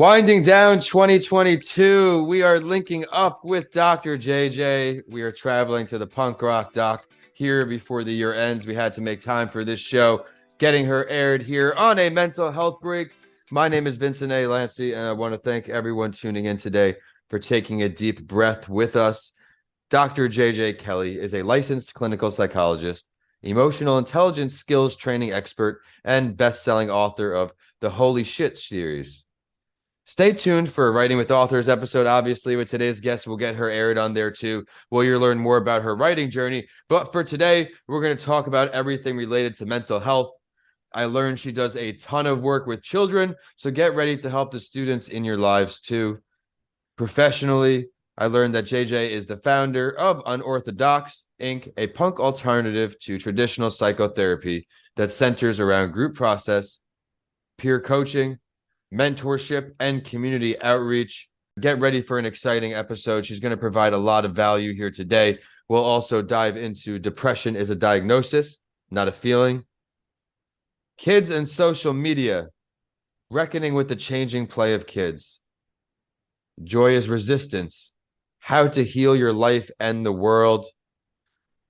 Winding down 2022, we are linking up with Dr. JJ. We are traveling to the punk rock doc here before the year ends. We had to make time for this show, getting her aired here on a mental health break. My name is Vincent A. Lancey, and I want to thank everyone tuning in today for taking a deep breath with us. Dr. JJ Kelly is a licensed clinical psychologist, emotional intelligence skills training expert, and best-selling author of the Holy Shit series. Stay tuned for a Writing with Authors episode. Obviously, with today's guest, we'll get her aired on there too, where you'll learn more about her writing journey. But for today, we're going to talk about everything related to mental health. I learned she does a ton of work with children, so get ready to help the students in your lives too. Professionally, I learned that JJ is the founder of UnorthoDocs, Inc., a punk alternative to traditional psychotherapy that centers around group process, peer coaching, mentorship, and community outreach. Get ready for an exciting episode. She's going to provide a lot of value here today. We'll also dive into depression is a diagnosis, not a feeling. Kids and social media, reckoning with the changing play of kids. Joy is resistance, how to heal your life and the world.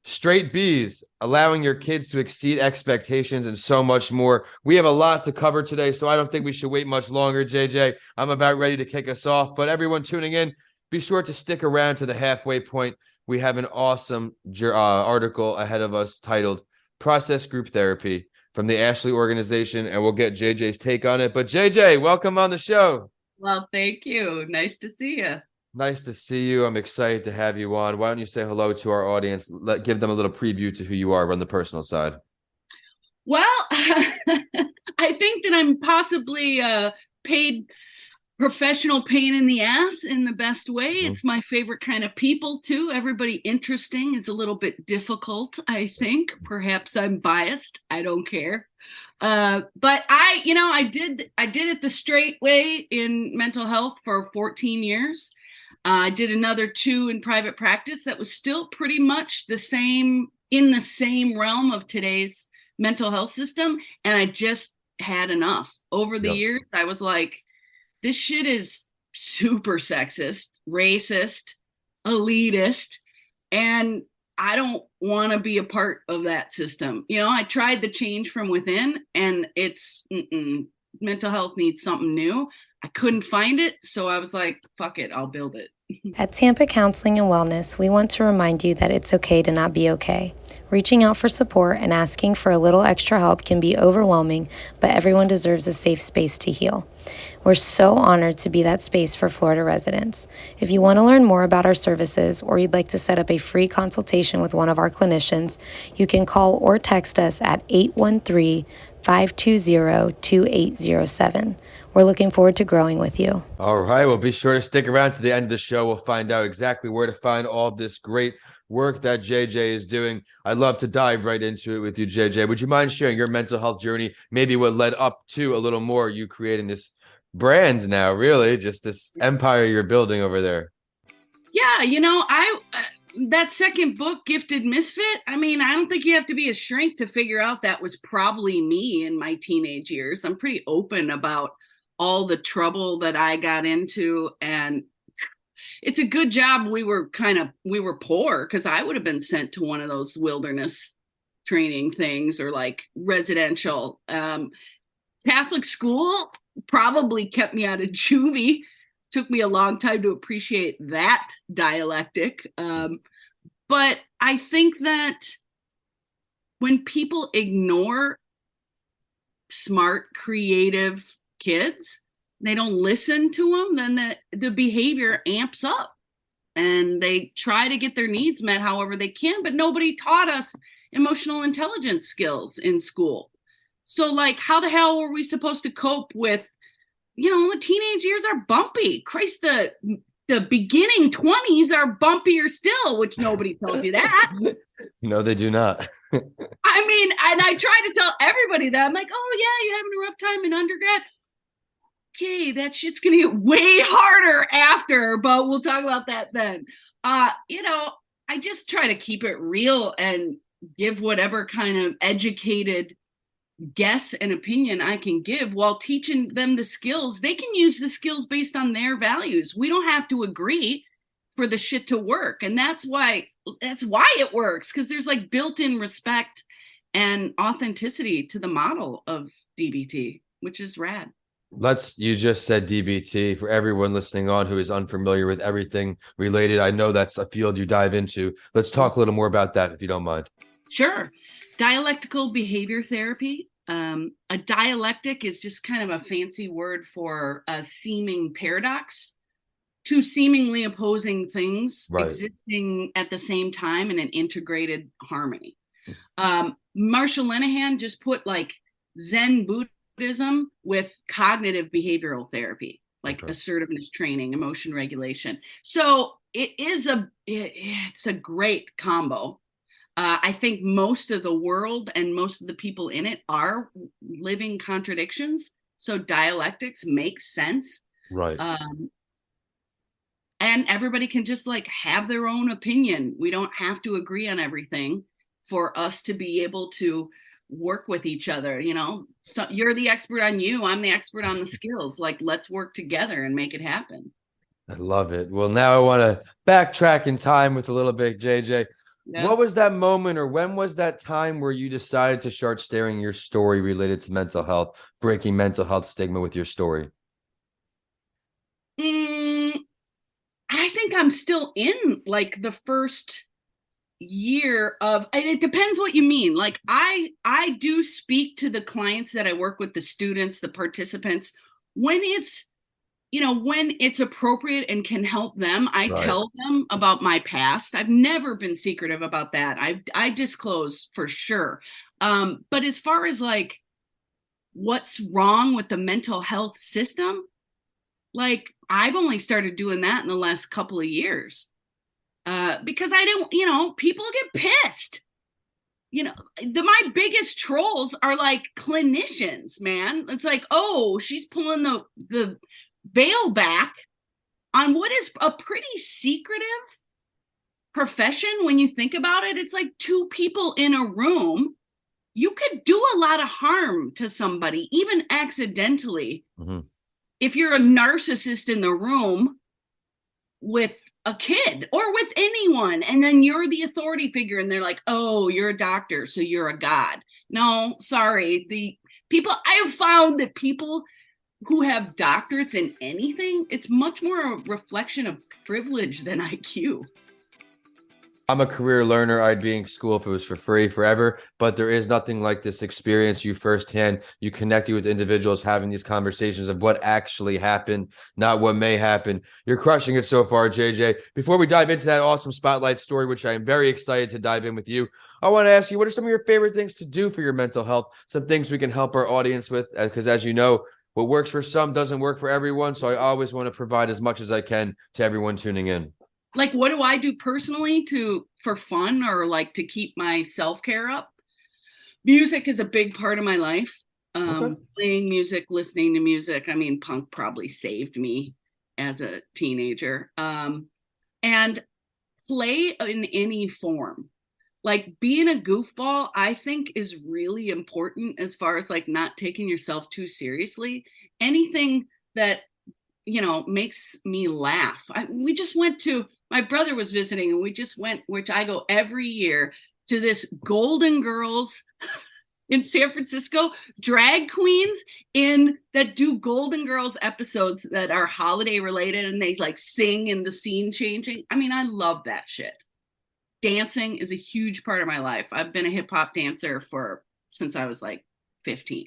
Straight B's, allowing your kids to exceed expectations, and so much more. We have a lot to cover today, so I don't think we should wait much longer, JJ. I'm about ready to kick us off, but everyone tuning in, be sure to stick around to the halfway point. We have an awesome article ahead of us titled Process Group Therapy from the Ashley organization, and we'll get JJ's take on it. But JJ, welcome on the show. Well, thank you. Nice to see you. Nice to see you. I'm excited to have you on. Why don't you say hello to our audience? Give them a little preview to who you are on the personal side. Well, I think that I'm possibly a paid professional pain in the ass in the best way. Mm-hmm. It's my favorite kind of people too. Everybody interesting is a little bit difficult, I think. Perhaps I'm biased. I don't care. But I did it the straight way in mental health for 14 years. I did another 2 in private practice that was still pretty much the same, in the same realm of today's mental health system. And I just had enough. Over the years, I was like, this shit is super sexist, racist, elitist, and I don't want to be a part of that system. You know, I tried the change from within, and it's mental health needs something new. I couldn't find it, so I was like, fuck it, I'll build it. At Tampa Counseling and Wellness, we want to remind you that it's okay to not be okay. Reaching out for support and asking for a little extra help can be overwhelming, but everyone deserves a safe space to heal. We're so honored to be that space for Florida residents. If you want to learn more about our services or you'd like to set up a free consultation with one of our clinicians, you can call or text us at 813-520-2807. We're looking forward to growing with you. All right. Well, be sure to stick around to the end of the show. We'll find out exactly where to find all this great work that JJ is doing. I'd love to dive right into it with you, JJ. Would you mind sharing your mental health journey, maybe what led up to a little more you creating this brand now, really, just this empire you're building over there? Yeah, that second book, Gifted Misfit, I mean, I don't think you have to be a shrink to figure out that was probably me in my teenage years. I'm pretty open about all the trouble that I got into, and it's a good job we were poor, because I would have been sent to one of those wilderness training things or like residential. Catholic school probably kept me out of juvie. Took me a long time to appreciate that dialectic. But I think that when people ignore smart, creative kids, they don't listen to them, then the behavior amps up and they try to get their needs met however they can, but nobody taught us emotional intelligence skills in school. So like, how the hell were we supposed to cope with, the teenage years are bumpy. Christ, the beginning 20s are bumpier still, which nobody tells you that. No, they do not. I mean, and I try to tell everybody that. I'm like, oh yeah, you're having a rough time in undergrad. Okay, that shit's gonna get way harder after, but we'll talk about that then. I just try to keep it real and give whatever kind of educated guess an opinion I can give while teaching them the skills. They can use the skills based on their values. We don't have to agree for the shit to work. And that's why it works, because there's like built-in respect and authenticity to the model of DBT, which is rad. You just said DBT. For everyone listening on who is unfamiliar with everything related, I know that's a field you dive into. Let's talk a little more about that, if you don't mind. Sure. Dialectical behavior therapy. A dialectic is just kind of a fancy word for a seeming paradox. Two seemingly opposing things existing at the same time in an integrated harmony. Marshall Linehan just put like Zen Buddhism with cognitive behavioral therapy, like assertiveness training, emotion regulation. So it's a great combo. I think most of the world and most of the people in it are living contradictions. So dialectics makes sense. Right. And everybody can just like have their own opinion. We don't have to agree on everything for us to be able to work with each other. You know, so you're the expert on you, I'm the expert on the skills. Like, let's work together and make it happen. I love it. Well, now I want to backtrack in time with a little bit, JJ. Yeah. What was that moment, or when was that time where you decided to start sharing your story related to mental health, breaking mental health stigma with your story? I think I'm still in like the first year of, and it depends what you mean. Like I do speak to the clients that I work with, the students, the participants, when it's, when it's appropriate and can help them. I tell them about my past. I've never been secretive about that. I disclose for sure. But as far as like what's wrong with the mental health system, like I've only started doing that in the last couple of years. Because I don't, people get pissed. My biggest trolls are like clinicians, man. It's like, oh, she's pulling the veil back on what is a pretty secretive profession. When you think about it, it's like two people in a room. You could do a lot of harm to somebody, even accidentally. Mm-hmm. If you're a narcissist in the room with a kid or with anyone, and then you're the authority figure and they're like, oh, you're a doctor, so you're a god. No, sorry. I have found that people who have doctorates in anything, it's much more a reflection of privilege than IQ. I'm a career learner. I'd be in school if it was for free forever, but there is nothing like this experience. You firsthand, you connected with individuals having these conversations of what actually happened, not what may happen. You're crushing it so far, JJ. Before we dive into that awesome spotlight story, which I am very excited to dive in with you, I want to ask you, what are some of your favorite things to do for your mental health? Some things we can help our audience with, because as you know, what works for some doesn't work for everyone. So I always want to provide as much as I can to everyone tuning in. Like, what do I do personally for fun or like to keep my self-care up? Music is a big part of my life. Playing music, listening to music. I mean, punk probably saved me as a teenager. And play in any form. Like being a goofball, I think is really important as far as like not taking yourself too seriously. Anything that, makes me laugh. We just went to, my brother was visiting and we just went, which I go every year, to this Golden Girls in San Francisco, drag queens that do Golden Girls episodes that are holiday related, and they like sing in the scene changing. I mean, I love that shit. Dancing is a huge part of my life. I've been a hip hop dancer since I was like 15.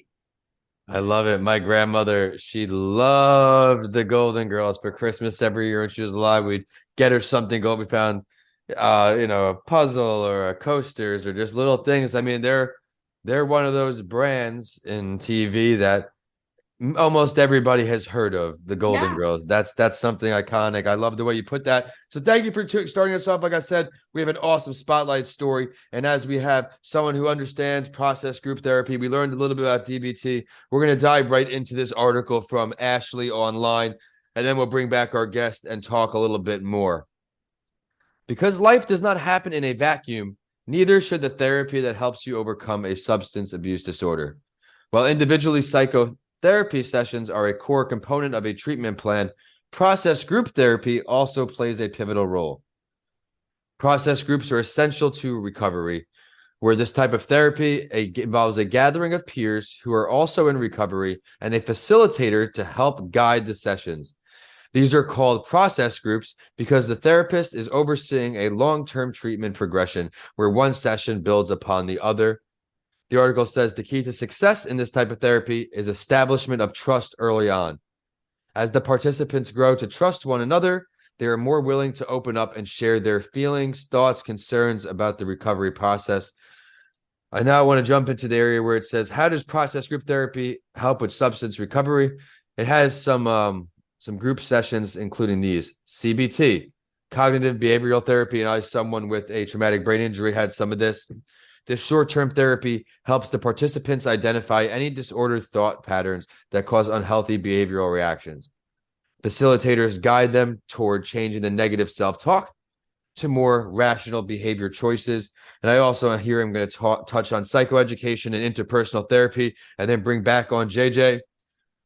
I love it. My grandmother, she loved the Golden Girls. For Christmas every year when she was alive, we'd get her something gold. We found, a puzzle or a coasters or just little things. I mean, they're one of those brands in TV that almost everybody has heard of, the Golden Girls. That's something iconic. I love the way you put that. So thank you for starting us off. Like I said, we have an awesome spotlight story. And as we have someone who understands process group therapy, we learned a little bit about DBT. We're going to dive right into this article from Ashley online, and then we'll bring back our guest and talk a little bit more. Because life does not happen in a vacuum, neither should the therapy that helps you overcome a substance abuse disorder. While individually psychotherapy sessions are a core component of a treatment plan, process group therapy also plays a pivotal role. Process groups are essential to recovery, where this type of therapy involves a gathering of peers who are also in recovery and a facilitator to help guide the sessions. These are called process groups because the therapist is overseeing a long-term treatment progression where one session builds upon the other. The article says the key to success in this type of therapy is establishment of trust early on. As the participants grow to trust one another, they are more willing to open up and share their feelings, thoughts, concerns about the recovery process. I now want to jump into the area where it says, how does process group therapy help with substance recovery? It has some group sessions, including these: CBT, cognitive behavioral therapy, and someone with a traumatic brain injury had some of this. This short-term therapy helps the participants identify any disordered thought patterns that cause unhealthy behavioral reactions. Facilitators guide them toward changing the negative self-talk to more rational behavior choices. And I also here I'm going to touch on psychoeducation and interpersonal therapy, and then bring back on JJ.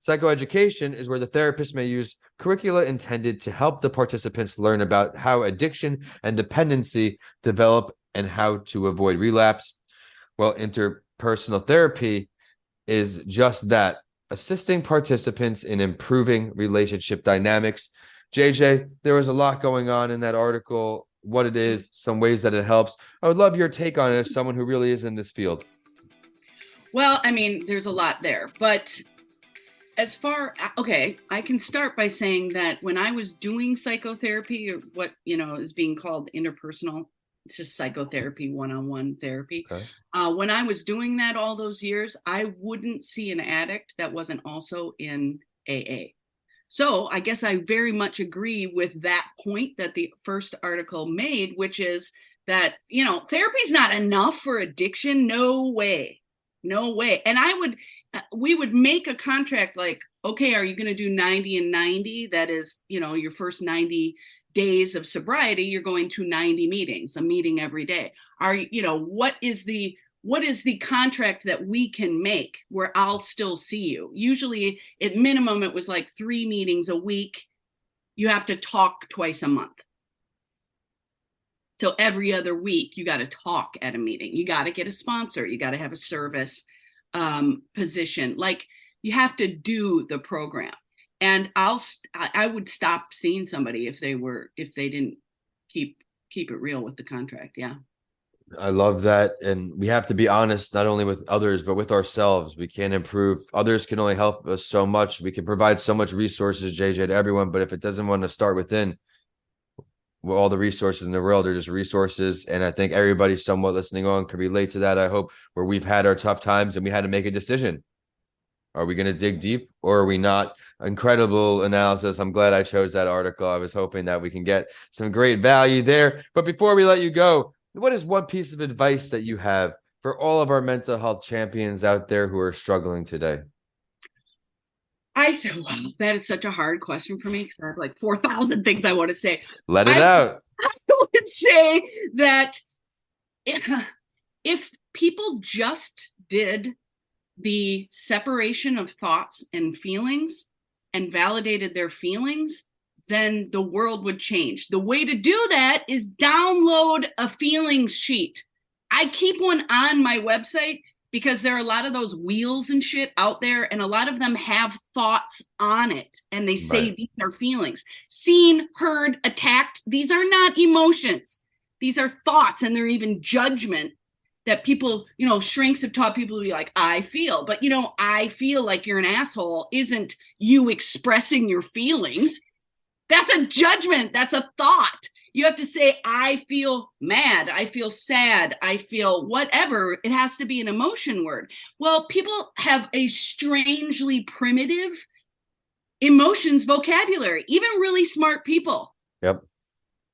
Psychoeducation is where the therapist may use curricula intended to help the participants learn about how addiction and dependency develop and how to avoid relapse. Well, interpersonal therapy is just that, assisting participants in improving relationship dynamics. JJ, there was a lot going on in that article, what it is, some ways that it helps. I would love your take on it as someone who really is in this field. Well, I mean, there's a lot there, but I can start by saying that when I was doing psychotherapy, or what, is being called interpersonal, it's just psychotherapy, one-on-one therapy. Okay. When I was doing that all those years, I wouldn't see an addict that wasn't also in AA. So I guess I very much agree with that point that the first article made, which is that, therapy is not enough for addiction. No way. And we would make a contract like, okay, are you going to do 90 and 90? That is, your first 90 days of sobriety, you're going to 90 meetings, a meeting every day. What is the contract that we can make where I'll still see you? Usually at minimum, it was like 3 meetings a week. You have to talk twice a month. So every other week, you got to talk at a meeting. You got to get a sponsor. You got to have a service position. Like, you have to do the program. And I would stop seeing somebody if they didn't keep it real with the contract. Yeah. I love that. And we have to be honest, not only with others, but with ourselves. We can't improve. Others can only help us so much. We can provide so much resources, JJ, to everyone. But if it doesn't want to start within, well, all the resources in the world are just resources. And I think everybody somewhat listening on could relate to that. I hope, where we've had our tough times and we had to make a decision. Are we going to dig deep or are we not? Incredible analysis. I'm glad I chose that article. I was hoping that we can get some great value there. But before we let you go, what is one piece of advice that you have for all of our mental health champions out there who are struggling today? Wow, that is such a hard question for me because I have like 4,000 things I want to say. Let it out. I would say that if people just did the separation of thoughts and feelings and validated their feelings, then the world would change. The way to do that is download a feelings sheet. I keep one on my website because there are a lot of those wheels and shit out there, and a lot of them have thoughts on it, and they say Right. These are feelings. Seen, heard, attacked. These are not emotions. These are thoughts, and they're even judgment that people, shrinks have taught people to be like, I feel. But, I feel like you're an asshole isn't you expressing your feelings. That's a judgment. That's a thought. You have to say, I feel mad. I feel sad. I feel whatever. It has to be an emotion word. Well, people have a strangely primitive emotions vocabulary, even really smart people. Yep.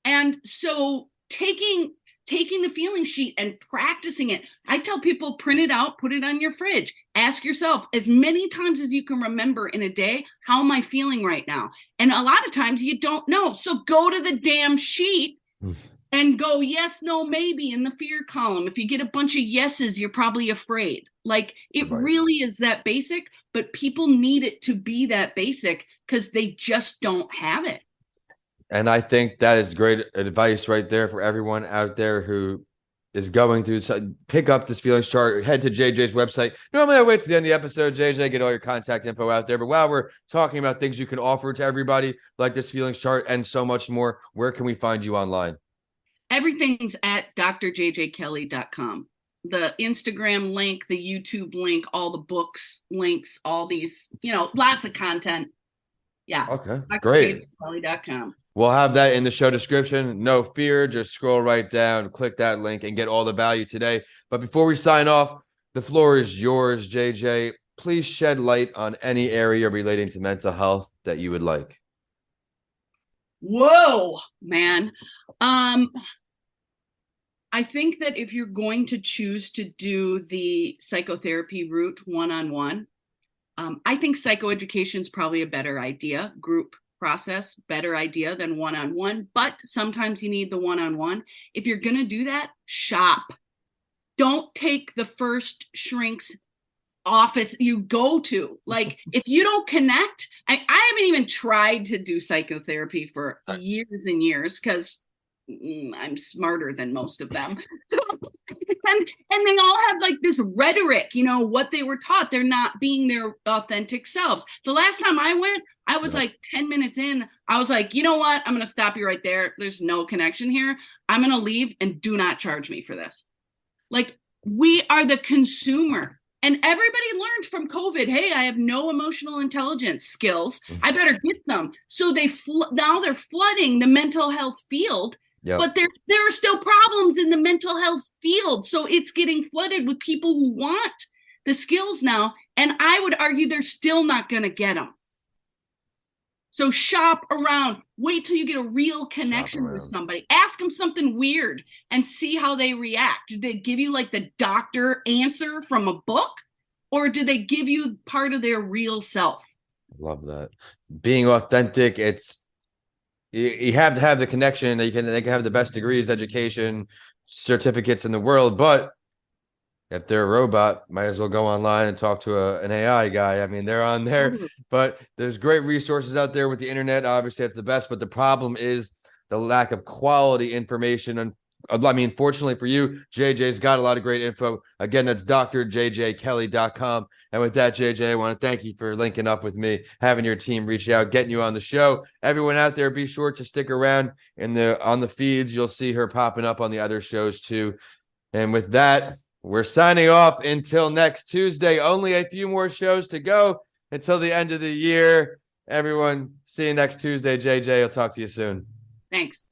And so taking the feeling sheet and practicing it. I tell people, print it out, put it on your fridge. Ask yourself as many times as you can remember in a day, how am I feeling right now? And a lot of times you don't know. So go to the damn sheet and go yes, no, maybe in the fear column. If you get a bunch of yeses, you're probably afraid. Like it Right. really is that basic, but people need it to be that basic because they just don't have it. And I think that is great advice right there for everyone out there who is going through. So pick up this feelings chart, head to JJ's website. Normally I wait to the end of the episode, JJ, get all your contact info out there. But while we're talking about things you can offer to everybody, like this feelings chart and so much more, where can we find you online? Everything's at drjjkelly.com. The Instagram link, the YouTube link, all the books links, all these, lots of content. Yeah. Okay, great. drjjkelly.com. We'll have that in the show description. No fear. Just scroll right down, click that link, and get all the value today. But before we sign off, the floor is yours, JJ. Please shed light on any area relating to mental health that you would like. Whoa, man. I think that if you're going to choose to do the psychotherapy route one-on-one, I think psychoeducation is probably a better idea. Group process, better idea than one-on-one, but sometimes you need the one-on-one. If you're going to do that, shop. Don't take the first shrink's office you go to. Like if you don't connect, I haven't even tried to do psychotherapy for years and years because I'm smarter than most of them. So, and they all have like this rhetoric, what they were taught. They're not being their authentic selves. The last time I went, I was like 10 minutes in. I was like, you know what? I'm going to stop you right there. There's no connection here. I'm going to leave and do not charge me for this. Like we are the consumer. And everybody learned from COVID, hey, I have no emotional intelligence skills. I better get some. So now they're flooding the mental health field. Yep. But there are still problems in the mental health field. So it's getting flooded with people who want the skills now. And I would argue they're still not going to get them. So shop around. Wait till you get a real connection with somebody. Ask them something weird and see how they react. Do they give you like the doctor answer from a book? Or do they give you part of their real self? Love that. Being authentic, you have to have the connection. They can have the best degrees, education, certificates in the world, but if they're a robot, might as well go online and talk to an AI guy. I mean, they're on there, but there's great resources out there with the internet. Obviously, that's the best, but the problem is the lack of quality information. And I mean, fortunately for you, JJ's got a lot of great info. Again, that's drjjkelly.com. And with that, JJ, I want to thank you for linking up with me, having your team reach out, getting you on the show. Everyone out there, be sure to stick around on the feeds. You'll see her popping up on the other shows too. And with that, we're signing off until next Tuesday. Only a few more shows to go until the end of the year. Everyone, see you next Tuesday. JJ, I'll talk to you soon. Thanks.